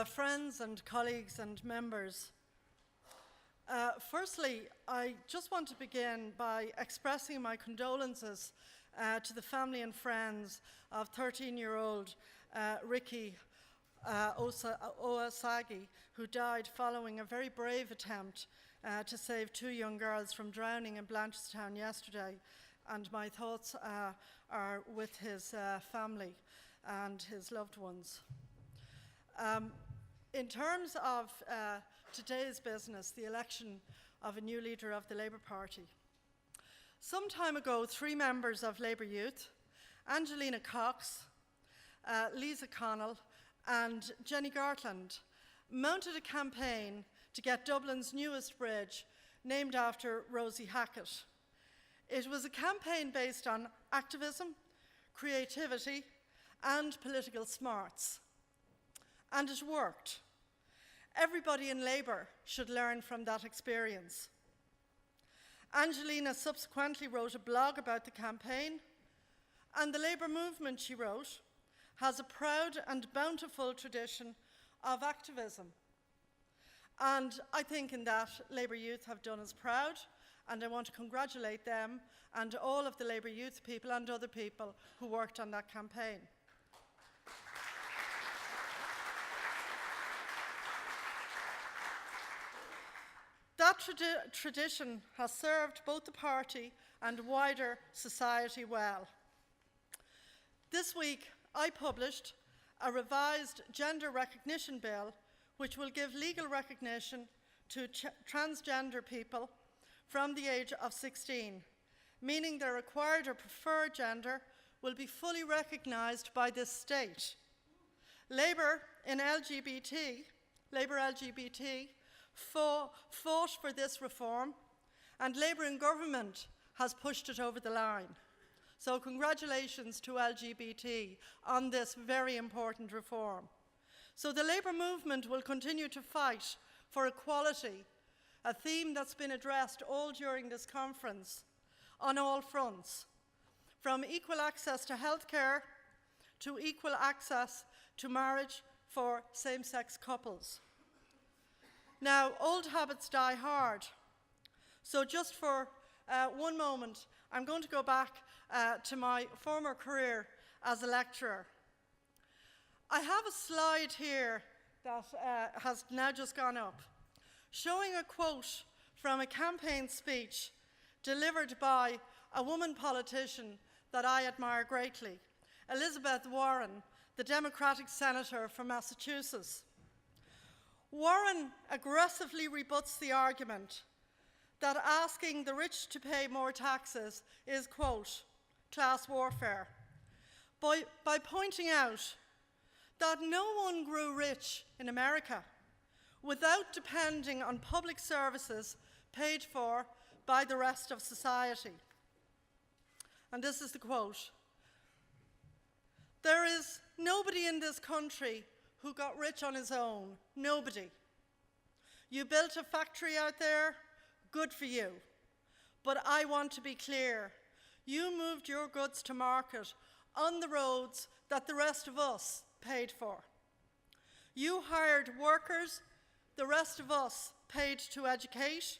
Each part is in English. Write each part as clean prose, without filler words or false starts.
Friends and colleagues and members, firstly, I just want to begin by expressing my condolences to the family and friends of 13-year-old Ricky Owasagi, who died following a very brave attempt to save two young girls from drowning in Blanchardstown yesterday. And my thoughts are with his family and his loved ones. In terms of today's business, the election of a new leader of the Labour Party, some time ago, three members of Labour Youth, Angelina Cox, Lisa Connell, and Jenny Gartland, mounted a campaign to get Dublin's newest bridge named after Rosie Hackett. It was a campaign based on activism, creativity, and political smarts. And it worked. Everybody in Labour should learn from that experience. Angelina subsequently wrote a blog about the campaign, and the Labour movement, she wrote, has a proud and bountiful tradition of activism. And I think in that, Labour Youth have done us proud, and I want to congratulate them and all of the Labour Youth people and other people who worked on that campaign. That tradition has served both the party and wider society well. This week, I published a revised gender recognition bill which will give legal recognition to transgender people from the age of 16, meaning their acquired or preferred gender will be fully recognised by this state. Labour LGBT fought for this reform, and Labour in government has pushed it over the line. So congratulations to LGBT on this very important reform. So the Labour movement will continue to fight for equality, a theme that's been addressed all during this conference, on all fronts, from equal access to healthcare to equal access to marriage for same-sex couples. Now, old habits die hard. So just for one moment, I'm going to go back to my former career as a lecturer. I have a slide here that has now just gone up, showing a quote from a campaign speech delivered by a woman politician that I admire greatly, Elizabeth Warren, the Democratic senator from Massachusetts. Warren aggressively rebuts the argument that asking the rich to pay more taxes is, quote, class warfare, by pointing out that no one grew rich in America without depending on public services paid for by the rest of society. And this is the quote: "There is nobody in this country who got rich on his own, nobody. You built a factory out there, good for you. But I want to be clear, you moved your goods to market on the roads that the rest of us paid for. You hired workers the rest of us paid to educate.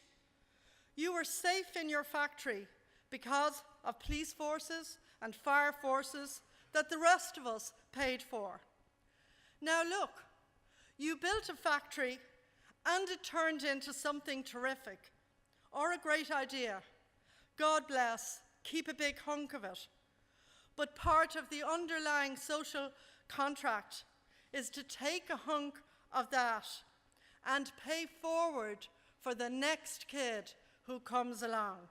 You were safe in your factory because of police forces and fire forces that the rest of us paid for. Now look, you built a factory and it turned into something terrific, or a great idea. God bless, keep a big hunk of it. But part of the underlying social contract is to take a hunk of that and pay forward for the next kid who comes along."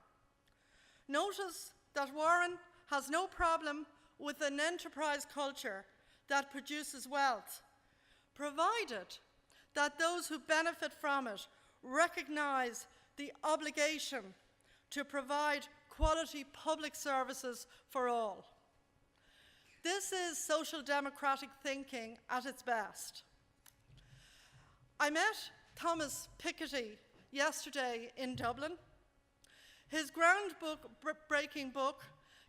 Notice that Warren has no problem with an enterprise culture that produces wealth, provided that those who benefit from it recognize the obligation to provide quality public services for all. This is social democratic thinking at its best. I met Thomas Piketty yesterday in Dublin. His groundbreaking book,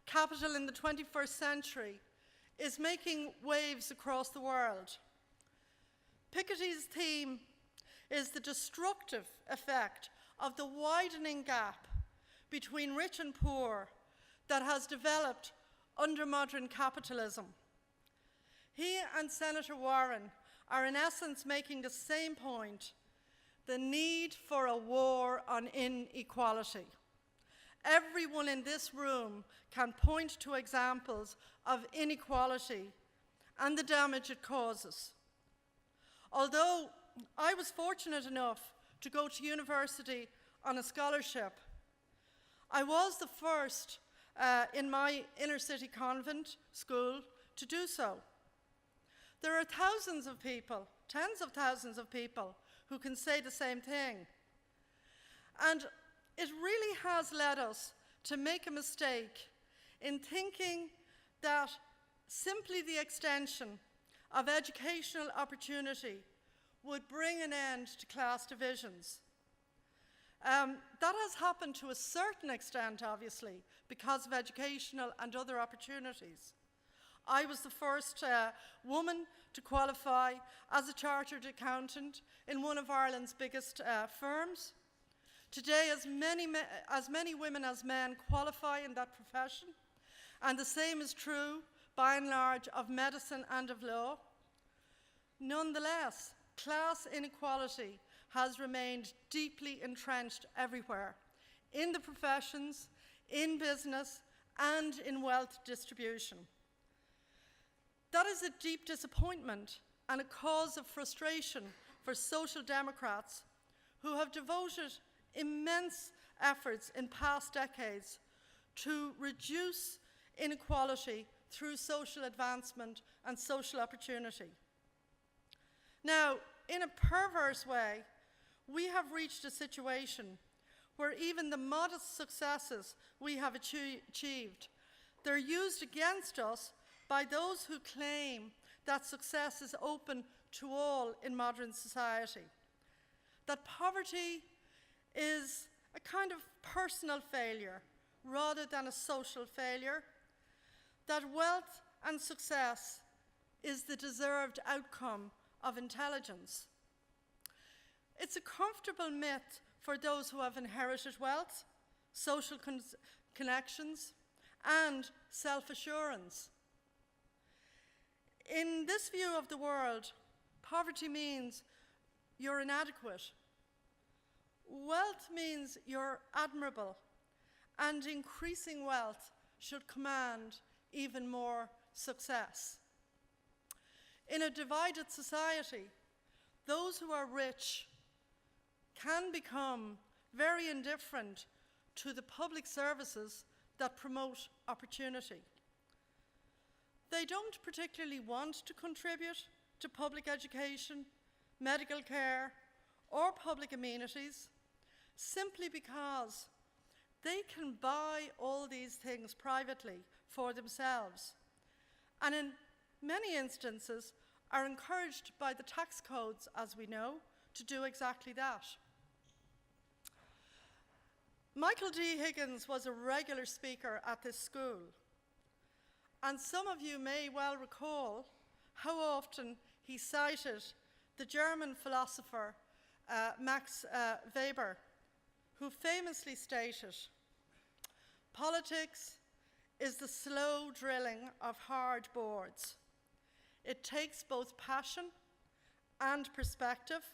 Capital in the 21st Century, is making waves across the world. Piketty's theme is the destructive effect of the widening gap between rich and poor that has developed under modern capitalism. He and Senator Warren are in essence making the same point: the need for a war on inequality. Everyone in this room can point to examples of inequality and the damage it causes. Although I was fortunate enough to go to university on a scholarship, I was the first in my inner city convent school to do so. There are thousands of people, tens of thousands of people, who can say the same thing. And it really has led us to make a mistake in thinking that simply the extension of educational opportunity would bring an end to class divisions. That has happened to a certain extent, obviously, because of educational and other opportunities. I was the first woman to qualify as a chartered accountant in one of Ireland's biggest firms. Today, as many women as men qualify in that profession, and the same is true, by and large, of medicine and of law. Nonetheless, class inequality has remained deeply entrenched everywhere, in the professions, in business, and in wealth distribution. That is a deep disappointment and a cause of frustration for social democrats who have devoted immense efforts in past decades to reduce inequality through social advancement and social opportunity. Now, in a perverse way, we have reached a situation where even the modest successes we have achieved, they're used against us by those who claim that success is open to all in modern society. That poverty is a kind of personal failure rather than a social failure. That wealth and success is the deserved outcome of intelligence. It's a comfortable myth for those who have inherited wealth, social connections, and self-assurance. In this view of the world, poverty means you're inadequate. Wealth means you're admirable, and increasing wealth should command even more success. In a divided society, those who are rich can become very indifferent to the public services that promote opportunity. They don't particularly want to contribute to public education, medical care, or public amenities, simply because they can buy all these things privately for themselves, and in many instances are encouraged by the tax codes, as we know, to do exactly that. Michael D. Higgins was a regular speaker at this school, and some of you may well recall how often he cited the German philosopher Max Weber, who famously stated, "Politics is the slow drilling of hard boards. It takes both passion and perspective.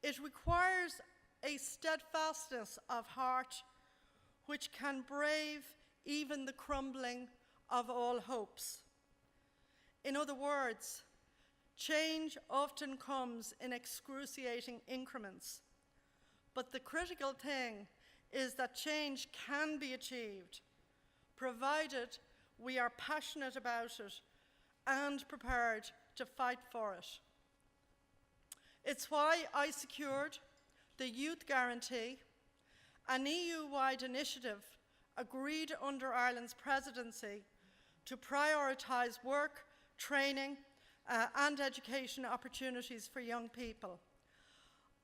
It requires a steadfastness of heart which can brave even the crumbling of all hopes." In other words, change often comes in excruciating increments, but the critical thing is that change can be achieved, provided we are passionate about it and prepared to fight for it. It's why I secured the Youth Guarantee, an EU-wide initiative agreed under Ireland's presidency to prioritise work, training, and education opportunities for young people.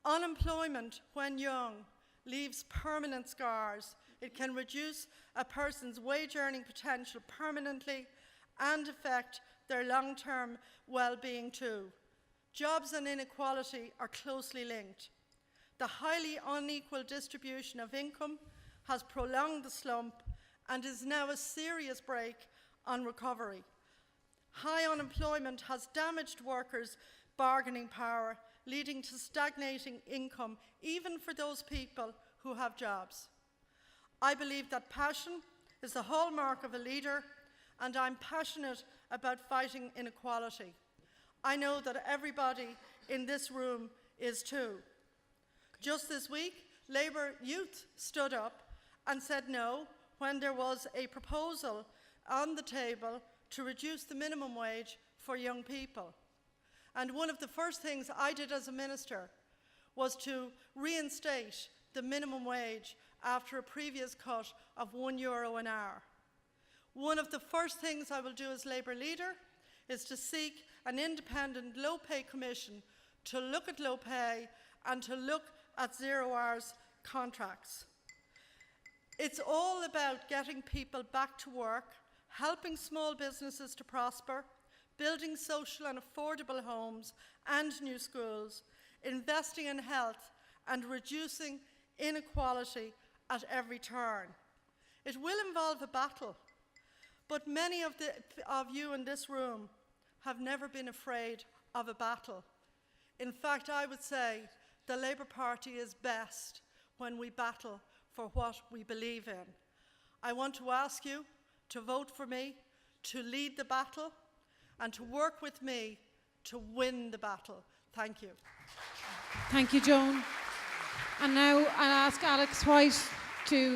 Unemployment when young leaves permanent scars. It can reduce a person's wage earning potential permanently and affect their long-term well-being too. Jobs and inequality are closely linked. The highly unequal distribution of income has prolonged the slump and is now a serious brake on recovery. High unemployment has damaged workers' bargaining power, leading to stagnating income even for those people who have jobs. I believe that passion is the hallmark of a leader, and I'm passionate about fighting inequality. I know that everybody in this room is too. Just this week, Labour youth stood up and said no when there was a proposal on the table to reduce the minimum wage for young people. And one of the first things I did as a minister was to reinstate the minimum wage after a previous cut of €1 an hour. One of the first things I will do as Labour leader is to seek an independent low pay commission to look at low pay and to look at 0 hours contracts. It's all about getting people back to work, helping small businesses to prosper, building social and affordable homes and new schools, investing in health and reducing inequality at every turn. It will involve a battle, but many of you in this room have never been afraid of a battle. In fact, I would say the Labour Party is best when we battle for what we believe in. I want to ask you to vote for me, to lead the battle, and to work with me to win the battle. Thank you. Thank you, Joan. And now I'll ask Alex White to